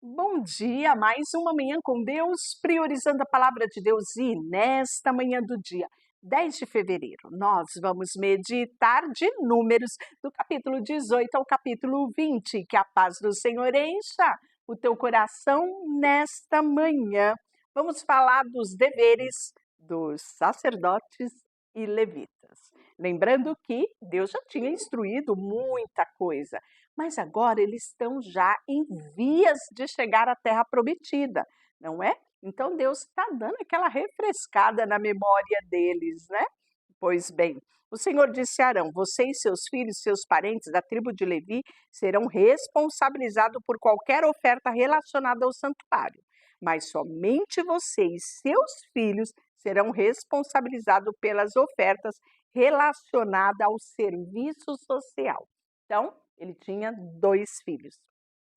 Bom dia, mais uma manhã com Deus, priorizando a palavra de Deus. E nesta manhã do dia 10 de fevereiro, nós vamos meditar de Números, do capítulo 18 ao capítulo 20. Que a paz do Senhor encha o teu coração nesta manhã. Vamos falar dos deveres dos sacerdotes e levitas. Lembrando que Deus já tinha instruído muita coisa, mas agora eles estão já em vias de chegar à terra prometida, não é? Então Deus está dando aquela refrescada na memória deles, né? Pois bem, o Senhor disse a Arão: você e seus filhos, seus parentes da tribo de Levi serão responsabilizados por qualquer oferta relacionada ao santuário, mas somente você e seus filhos serão responsabilizados pelas ofertas relacionadas ao serviço social. Então, ele tinha 2 filhos.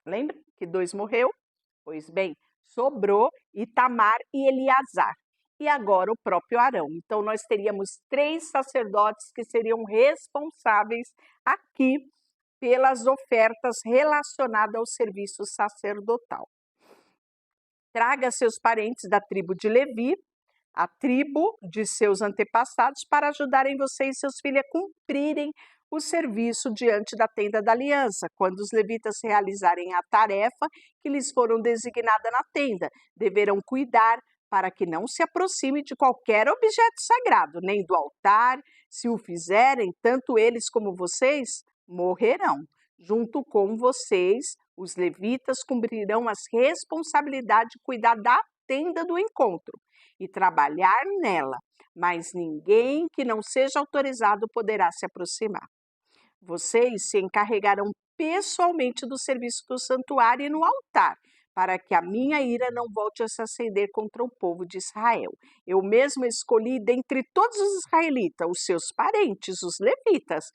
Lembra que 2 morreu? Pois bem, sobrou Itamar e Eleazar. E agora o próprio Arão. Então, nós teríamos 3 sacerdotes que seriam responsáveis aqui pelas ofertas relacionadas ao serviço sacerdotal. Traga seus parentes da tribo de Levi, a tribo de seus antepassados, para ajudarem você e seus filhos a cumprirem o serviço diante da tenda da aliança, quando os levitas realizarem a tarefa que lhes foram designada na tenda. Deverão cuidar para que não se aproxime de qualquer objeto sagrado, nem do altar. Se o fizerem, tanto eles como vocês morrerão. Junto com vocês, os levitas cumprirão as responsabilidades de cuidar da tenda do encontro e trabalhar nela, mas ninguém que não seja autorizado poderá se aproximar. Vocês se encarregarão pessoalmente do serviço do santuário e no altar, para que a minha ira não volte a se acender contra o povo de Israel. Eu mesmo escolhi dentre todos os israelitas, os seus parentes, os levitas,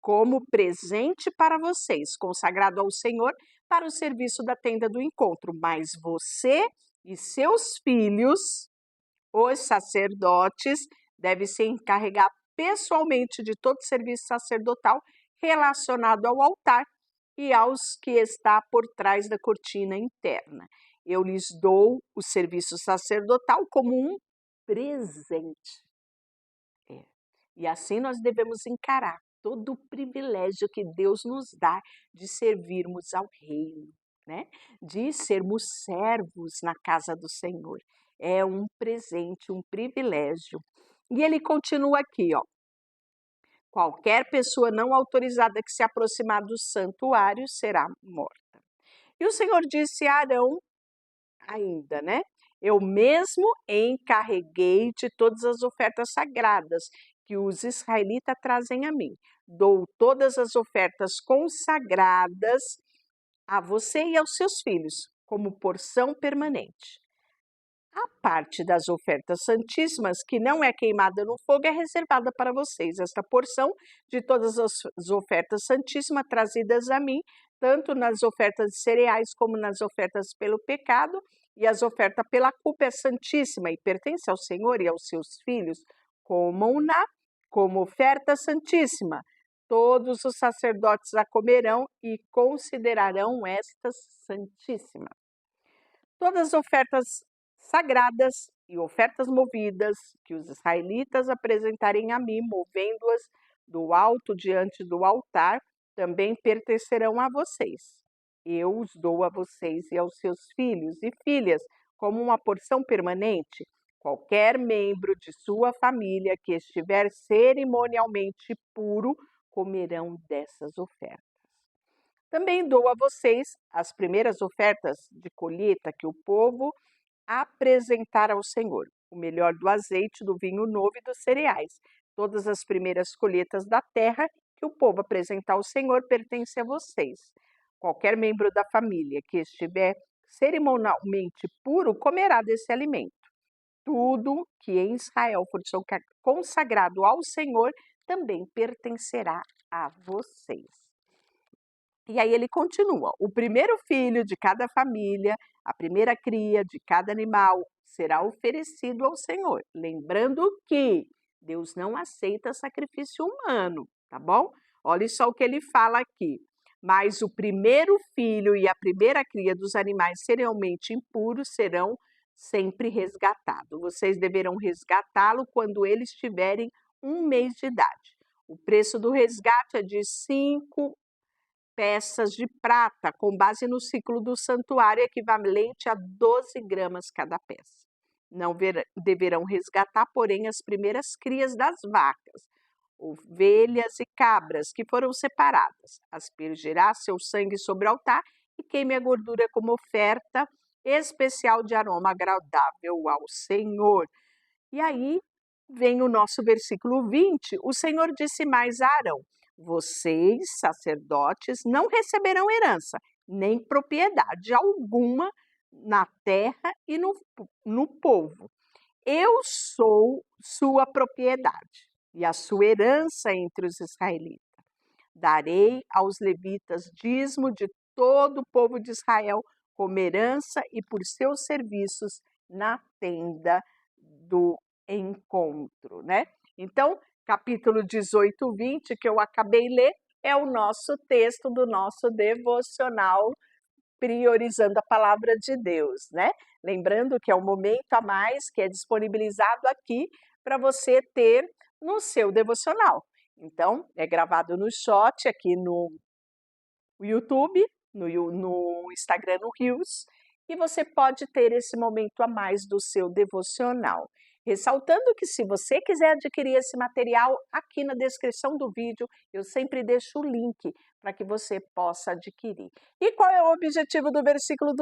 como presente para vocês, consagrado ao Senhor para o serviço da tenda do encontro. Mas você e seus filhos, os sacerdotes, devem se encarregar pessoalmente de todo serviço sacerdotal relacionado ao altar e aos que está por trás da cortina interna. Eu lhes dou o serviço sacerdotal como um presente. E assim nós devemos encarar todo o privilégio que Deus nos dá de servirmos ao reino, né? De sermos servos na casa do Senhor. É um presente, um privilégio. E ele continua aqui, ó. Qualquer pessoa não autorizada que se aproximar do santuário será morta. E o Senhor disse a Arão ainda, né? Eu mesmo encarreguei de todas as ofertas sagradas que os israelitas trazem a mim. Dou todas as ofertas consagradas a você e aos seus filhos, como porção permanente. A parte das ofertas santíssimas, que não é queimada no fogo, é reservada para vocês. Esta porção de todas as ofertas santíssimas trazidas a mim, tanto nas ofertas de cereais como nas ofertas pelo pecado, e as ofertas pela culpa é santíssima e pertence ao Senhor e aos seus filhos, comam-na como oferta santíssima. Todos os sacerdotes a comerão e considerarão esta santíssima. Todas as ofertas sagradas e ofertas movidas que os israelitas apresentarem a mim, movendo-as do alto diante do altar, também pertencerão a vocês. Eu os dou a vocês e aos seus filhos e filhas como uma porção permanente. Qualquer membro de sua família que estiver cerimonialmente puro comerão dessas ofertas. Também dou a vocês as primeiras ofertas de colheita que o povo apresentar ao Senhor, o melhor do azeite, do vinho novo e dos cereais. Todas as primeiras colheitas da terra que o povo apresentar ao Senhor pertence a vocês. Qualquer membro da família que estiver cerimonialmente puro comerá desse alimento. Tudo que em Israel for consagrado ao Senhor também pertencerá a vocês. E aí ele continua: o primeiro filho de cada família, a primeira cria de cada animal será oferecido ao Senhor. Lembrando que Deus não aceita sacrifício humano, tá bom? Olha só o que ele fala aqui. Mas o primeiro filho e a primeira cria dos animais cerealmente impuros serão sempre resgatados. Vocês deverão resgatá-lo quando eles tiverem 1 mês de idade. O preço do resgate é de 5 peças de prata, com base no ciclo do santuário, equivalente a 12 gramas cada peça. Não deverão resgatar, porém, as primeiras crias das vacas, ovelhas e cabras que foram separadas. Aspergirá seu sangue sobre o altar e queime a gordura como oferta especial de aroma agradável ao Senhor. E aí vem o nosso versículo 20. O Senhor disse mais a Arão: vocês, sacerdotes, não receberão herança, nem propriedade alguma na terra e no povo. Eu sou sua propriedade e a sua herança entre os israelitas. Darei aos levitas dízimo de todo o povo de Israel como herança e por seus serviços na tenda do encontro, né? Então, capítulo 18, 20, que eu acabei de ler, é o nosso texto do nosso devocional Priorizando a Palavra de Deus, né? Lembrando que é um momento a mais que é disponibilizado aqui para você ter no seu devocional. Então, é gravado no shot aqui no YouTube, no Instagram, no Reels, e você pode ter esse momento a mais do seu devocional. Ressaltando que se você quiser adquirir esse material, aqui na descrição do vídeo eu sempre deixo o link para que você possa adquirir. E qual é o objetivo do versículo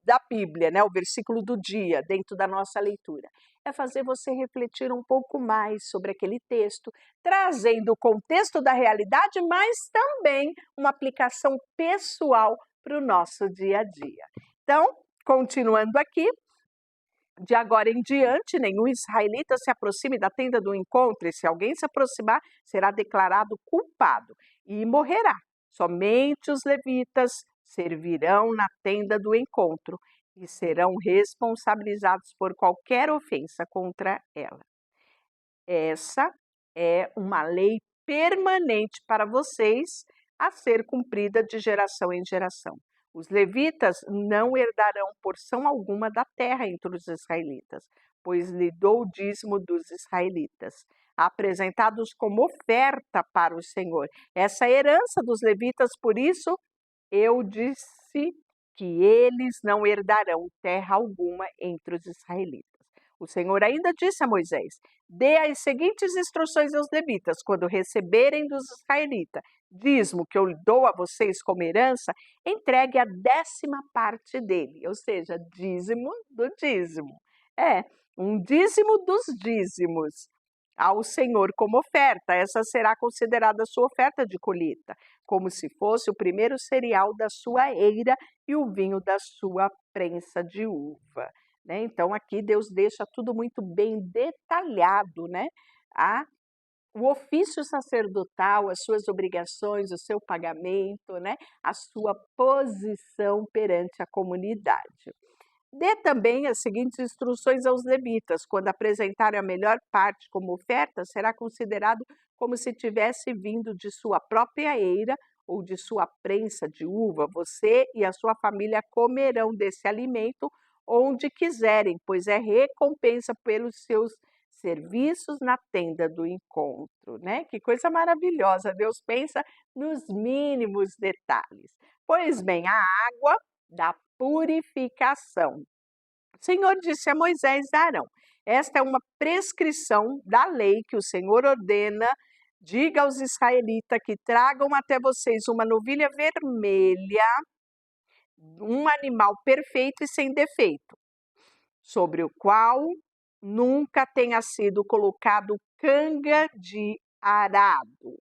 da Bíblia, né? O versículo do dia dentro da nossa leitura? É fazer você refletir um pouco mais sobre aquele texto, trazendo o contexto da realidade, mas também uma aplicação pessoal para o nosso dia a dia. Então, continuando aqui, de agora em diante, nenhum israelita se aproxime da tenda do encontro, e se alguém se aproximar, será declarado culpado e morrerá. Somente os levitas servirão na tenda do encontro e serão responsabilizados por qualquer ofensa contra ela. Essa é uma lei permanente para vocês a ser cumprida de geração em geração. Os levitas não herdarão porção alguma da terra entre os israelitas, pois lhe dou o dízimo dos israelitas, apresentados como oferta para o Senhor. Essa é a herança dos levitas, por isso eu disse que eles não herdarão terra alguma entre os israelitas. O Senhor ainda disse a Moisés: dê as seguintes instruções aos levitas: quando receberem dos israelitas dízimo que eu dou a vocês como herança, entregue a 10ª parte dele, ou seja, dízimo do dízimo. É, um dízimo dos dízimos ao Senhor como oferta. Essa será considerada a sua oferta de colheita, como se fosse o primeiro cereal da sua eira e o vinho da sua prensa de uva. Né? Então, aqui Deus deixa tudo muito bem detalhado, né? O ofício sacerdotal, as suas obrigações, o seu pagamento, né? A sua posição perante a comunidade. Dê também as seguintes instruções aos levitas: quando apresentarem a melhor parte como oferta, será considerado como se tivesse vindo de sua própria eira ou de sua prensa de uva. Você e a sua família comerão desse alimento onde quiserem, pois é recompensa pelos seus serviços na tenda do encontro, né? Que coisa maravilhosa! Deus pensa nos mínimos detalhes. Pois bem, a água da purificação. O Senhor disse a Moisés e a Arão: esta é uma prescrição da lei que o Senhor ordena. Diga aos israelitas que tragam até vocês uma novilha vermelha, um animal perfeito e sem defeito, sobre o qual nunca tenha sido colocado canga de arado.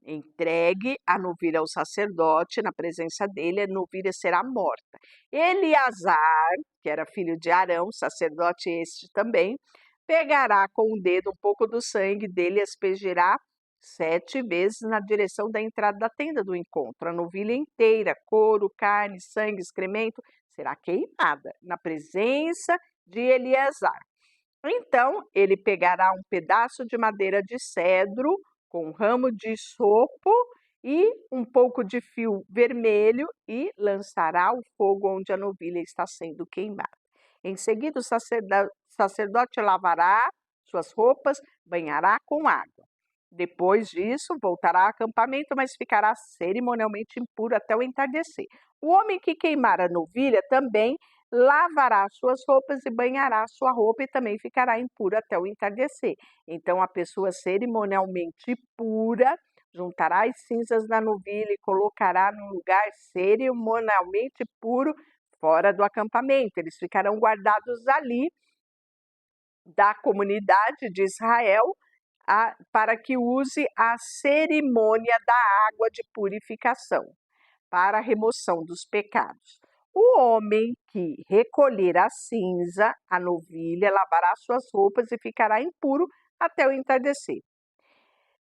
Entregue a novilha ao sacerdote, na presença dele, a novilha será morta. Eleazar, que era filho de Arão, sacerdote este também, pegará com o dedo um pouco do sangue dele e aspergirá 7 vezes na direção da entrada da tenda do encontro. A novilha inteira, couro, carne, sangue, excremento, será queimada na presença de Eleazar. Então, ele pegará um pedaço de madeira de cedro com um ramo de sopo e um pouco de fio vermelho e lançará o fogo onde a novilha está sendo queimada. Em seguida, o sacerdote lavará suas roupas, banhará com água. Depois disso, voltará ao acampamento, mas ficará cerimonialmente impuro até o entardecer. O homem que queimar a novilha também lavará suas roupas e banhará sua roupa e também ficará impuro até o entardecer. Então, a pessoa cerimonialmente pura juntará as cinzas da novilha e colocará num lugar cerimonialmente puro fora do acampamento. Eles ficarão guardados ali da comunidade de Israel para que use a cerimônia da água de purificação para a remoção dos pecados. O homem que recolher a cinza, a novilha, lavará suas roupas e ficará impuro até o entardecer.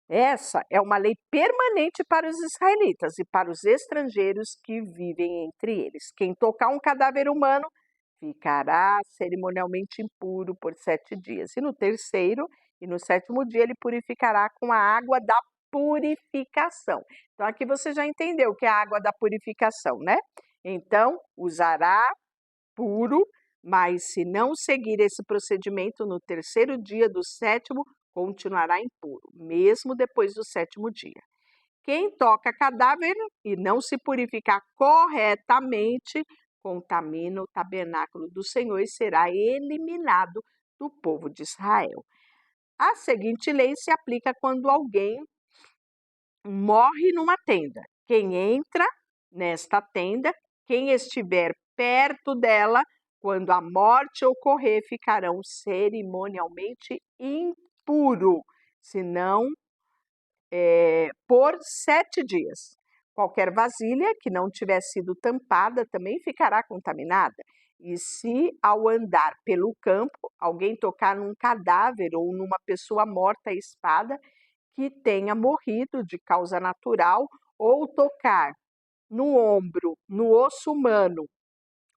Essa é uma lei permanente para os israelitas e para os estrangeiros que vivem entre eles. Quem tocar um cadáver humano ficará cerimonialmente impuro por 7 dias. E no terceiro e no 7º dia ele purificará com a água da purificação. Então aqui você já entendeu o que é a água da purificação, né? Então usará puro, mas se não seguir esse procedimento no terceiro dia do 7º, continuará impuro, mesmo depois do 7º dia. Quem toca cadáver e não se purificar corretamente, contamina o tabernáculo do Senhor e será eliminado do povo de Israel. A seguinte lei se aplica quando alguém morre numa tenda. Quem entra nesta tenda, quem estiver perto dela, quando a morte ocorrer, ficarão cerimonialmente impuro, senão por 7 dias. Qualquer vasilha que não tiver sido tampada também ficará contaminada. E se ao andar pelo campo, alguém tocar num cadáver ou numa pessoa morta à espada que tenha morrido de causa natural, ou tocar no ombro, no osso humano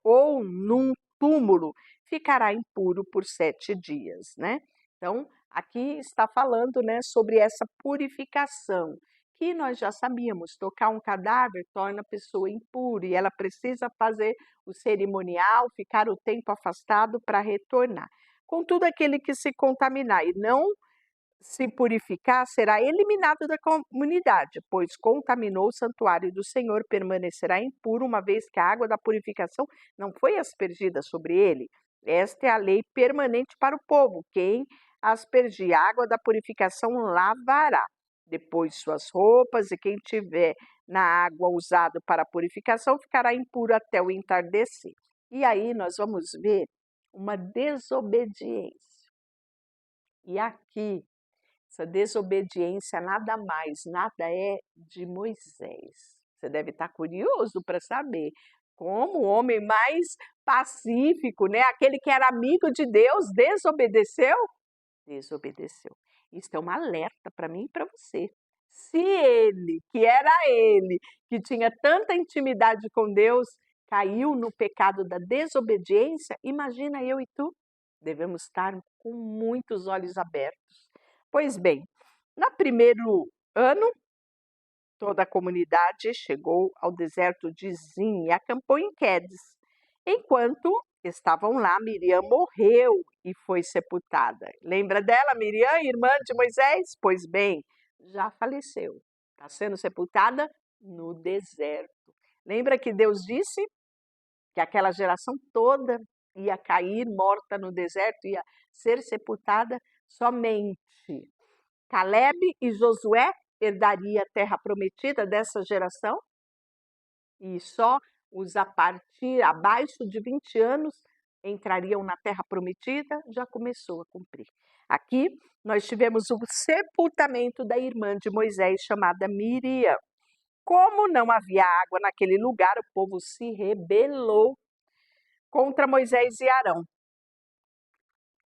ou num túmulo, ficará impuro por 7 dias, né? Então, aqui está falando, né, sobre essa purificação, que nós já sabíamos, tocar um cadáver torna a pessoa impura e ela precisa fazer o cerimonial, ficar o tempo afastado para retornar. Contudo, aquele que se contaminar e não se purificar, será eliminado da comunidade, pois contaminou o santuário do Senhor, permanecerá impuro, uma vez que a água da purificação não foi aspergida sobre ele. Esta é a lei permanente para o povo. Quem aspergir a água da purificação lavará depois suas roupas, e quem tiver na água usada para a purificação ficará impuro até o entardecer. E aí nós vamos ver uma desobediência. E aqui essa desobediência nada mais, nada é de Moisés. Você deve estar curioso para saber como o homem mais pacífico, né, aquele que era amigo de Deus, desobedeceu? Desobedeceu. Isso é um alerta para mim e para você. Se ele, que era ele, que tinha tanta intimidade com Deus, caiu no pecado da desobediência, imagina eu e tu. Devemos estar com muitos olhos abertos. Pois bem, no primeiro ano, toda a comunidade chegou ao deserto de Zin e acampou em Quedes. Enquanto estavam lá, Miriam morreu e foi sepultada. Lembra dela, Miriam, irmã de Moisés? Pois bem, já faleceu. Está sendo sepultada no deserto. Lembra que Deus disse que aquela geração toda ia cair morta no deserto, ia ser sepultada? Somente Caleb e Josué herdaria a terra prometida dessa geração, e só os a partir abaixo de 20 anos entrariam na terra prometida. Já começou a cumprir. Aqui nós tivemos o sepultamento da irmã de Moisés, chamada Miriam. Como não havia água naquele lugar, o povo se rebelou contra Moisés e Arão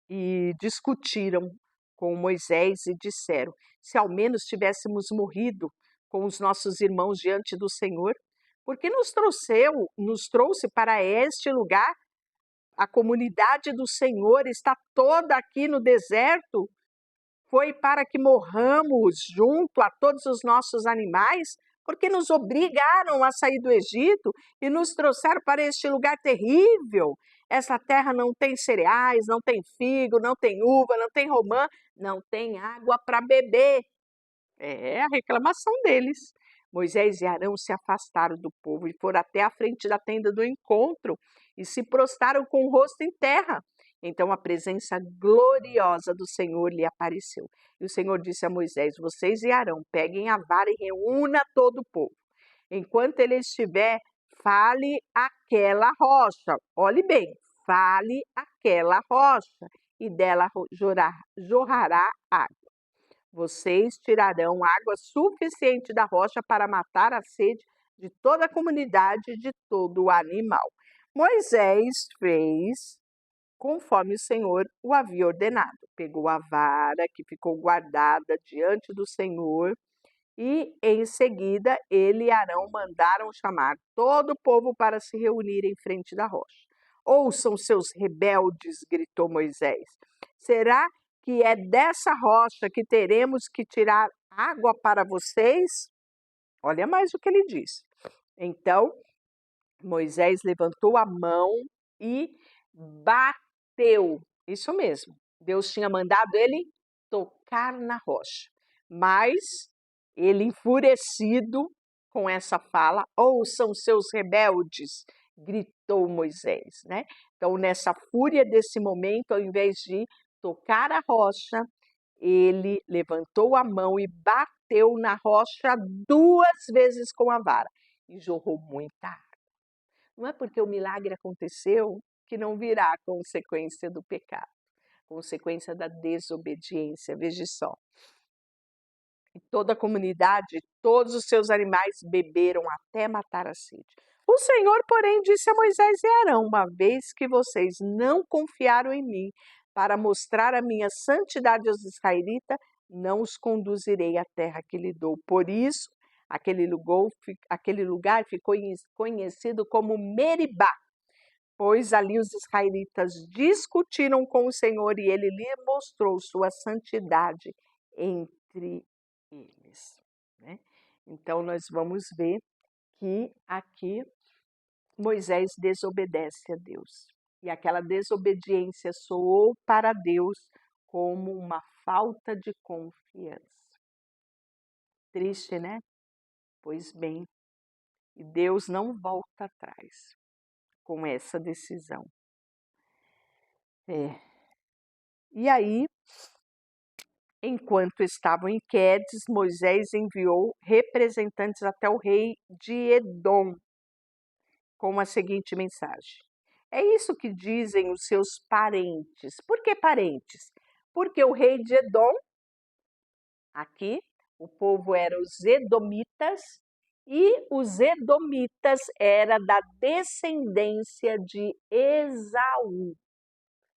e discutiram com Moisés e disseram: se ao menos tivéssemos morrido com os nossos irmãos diante do Senhor, porque nos trouxe para este lugar? A comunidade do Senhor está toda aqui no deserto. Foi para que morramos junto a todos os nossos animais? porque nos obrigaram a sair do Egito e nos trouxeram para este lugar terrível. Essa terra não tem cereais, não tem figo, não tem uva, não tem romã, não tem água para beber. É a reclamação deles. Moisés e Arão se afastaram do povo e foram até a frente da tenda do encontro e se prostraram com o rosto em terra. Então a presença gloriosa do Senhor lhe apareceu. E o Senhor disse a Moisés: Vocês e Arão, peguem a vara e reúna todo o povo. Enquanto ele estiver, fale aquela rocha. Olhe bem, fale aquela rocha, e dela jorrará água. Vocês tirarão água suficiente da rocha para matar a sede de toda a comunidade e de todo o animal. Moisés fez conforme o Senhor o havia ordenado. Pegou a vara que ficou guardada diante do Senhor e, em seguida, ele e Arão mandaram chamar todo o povo para se reunir em frente da rocha. Ouçam, seus rebeldes, gritou Moisés. Será que é dessa rocha que teremos que tirar água para vocês? Olha mais o que ele disse. Então, Moisés levantou a mão e bateu. Isso mesmo. Deus tinha mandado ele tocar na rocha. Mas ele, enfurecido com essa fala, ouçam, seus rebeldes, gritou Moisés, né? Então, nessa fúria desse momento, ao invés de tocar a rocha, ele levantou a mão e bateu na rocha 2 vezes com a vara e jorrou muita água. Não é porque o milagre aconteceu que não virá consequência do pecado, consequência da desobediência. Veja só. E toda a comunidade, todos os seus animais beberam até matar a sede. O Senhor, porém, disse a Moisés e Arão: Uma vez que vocês não confiaram em mim para mostrar a minha santidade aos israelitas, não os conduzirei à terra que lhe dou. Por isso, aquele lugar ficou conhecido como Meribá, pois ali os israelitas discutiram com o Senhor e ele lhe mostrou sua santidade entre eles, né? Então, nós vamos ver que aqui Moisés desobedece a Deus. E aquela desobediência soou para Deus como uma falta de confiança. Triste, né? Pois bem, e Deus não volta atrás com essa decisão. E aí, enquanto estavam em Quedes, Moisés enviou representantes até o rei de Edom com a seguinte mensagem: É isso que dizem os seus parentes. Por que parentes? Porque o rei de Edom, aqui, o povo era os edomitas, e os edomitas era da descendência de Esaú.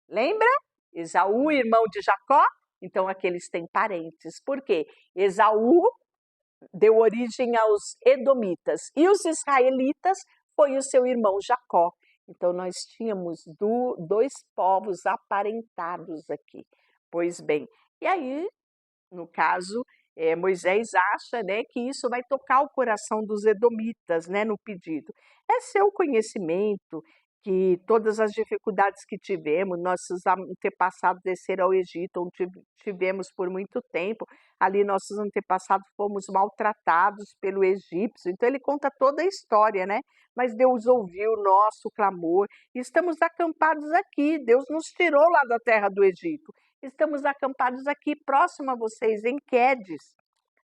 Lembra? Esaú, irmão de Jacó? Então, aqui eles têm parentes. Por quê? Esaú deu origem aos edomitas e os israelitas foi o seu irmão Jacó. Então, nós tínhamos 2 povos aparentados aqui. Pois bem, e aí, no caso, Moisés acha, né, que isso vai tocar o coração dos edomitas, né, no pedido. É seu conhecimento que todas as dificuldades que tivemos, nossos antepassados desceram ao Egito, onde tivemos por muito tempo, ali nossos antepassados fomos maltratados pelo egípcio, então ele conta toda a história, né? Mas Deus ouviu o nosso clamor, estamos acampados aqui, Deus nos tirou lá da terra do Egito, estamos acampados aqui próximo a vocês, em Quedes,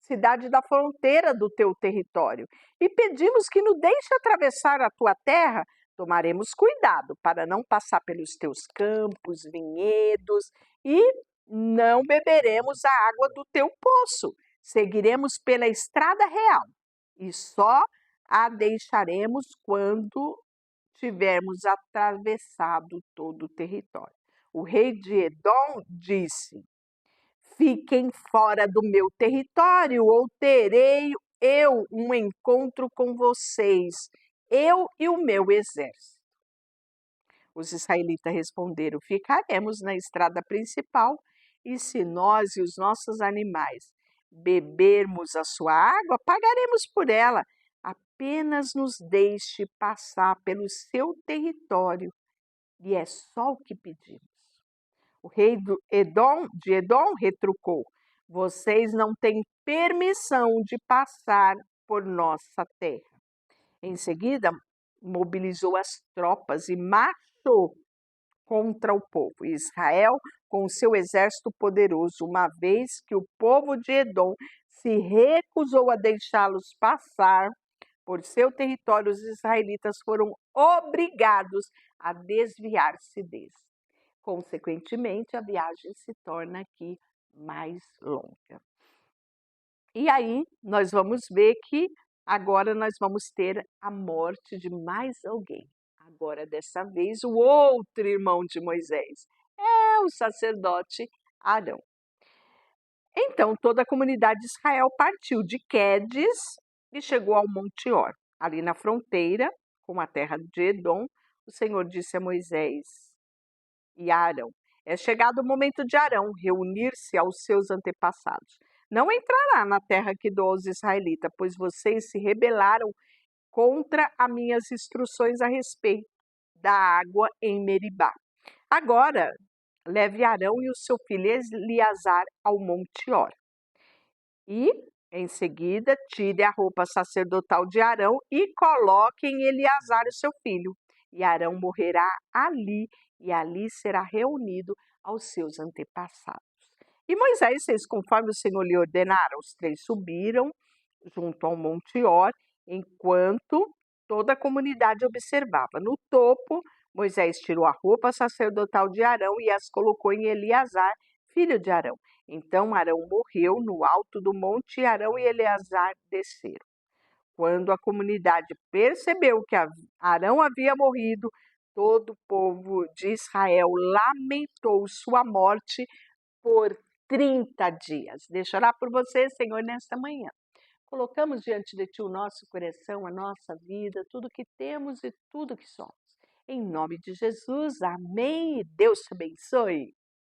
cidade da fronteira do teu território, e pedimos que nos deixe atravessar a tua terra. Tomaremos cuidado para não passar pelos teus campos, vinhedos e não beberemos a água do teu poço. Seguiremos pela estrada real e só a deixaremos quando tivermos atravessado todo o território. O rei de Edom disse: Fiquem fora do meu território ou terei eu um encontro com vocês, eu e o meu exército. Os israelitas responderam: Ficaremos na estrada principal, e se nós e os nossos animais bebermos a sua água, pagaremos por ela. Apenas nos deixe passar pelo seu território, e é só o que pedimos. O rei de Edom retrucou: vocês não têm permissão de passar por nossa terra. Em seguida, mobilizou as tropas e marchou contra o povo. Israel, com o seu exército poderoso, uma vez que o povo de Edom se recusou a deixá-los passar por seu território, os israelitas foram obrigados a desviar-se deles. Consequentemente, a viagem se torna aqui mais longa. E aí, nós vamos ver que agora nós vamos ter a morte de mais alguém. Agora, dessa vez, o outro irmão de Moisés, é o sacerdote Arão. Então, toda a comunidade de Israel partiu de Quedes e chegou ao Monte Or. Ali na fronteira com a terra de Edom, o Senhor disse a Moisés e a Arão: é chegado o momento de Arão reunir-se aos seus antepassados. Não entrará na terra que dou aos israelitas, pois vocês se rebelaram contra as minhas instruções a respeito da água em Meribá. Agora, leve Arão e o seu filho Eleazar ao Monte Or. E, em seguida, tire a roupa sacerdotal de Arão e coloque em Eleazar, o seu filho. E Arão morrerá ali, e ali será reunido aos seus antepassados. E Moisés fez conforme o Senhor lhe ordenara. Os três subiram junto ao Monte Or, enquanto toda a comunidade observava. No topo, Moisés tirou a roupa sacerdotal de Arão e as colocou em Eleazar, filho de Arão. Então Arão morreu no alto do monte e Arão e Eleazar desceram. Quando a comunidade percebeu que Arão havia morrido, todo o povo de Israel lamentou sua morte por 30 dias. Deixa eu orar por você, Senhor, nesta manhã. Colocamos diante de Ti o nosso coração, a nossa vida, tudo que temos e tudo que somos. Em nome de Jesus, amém. E Deus te abençoe.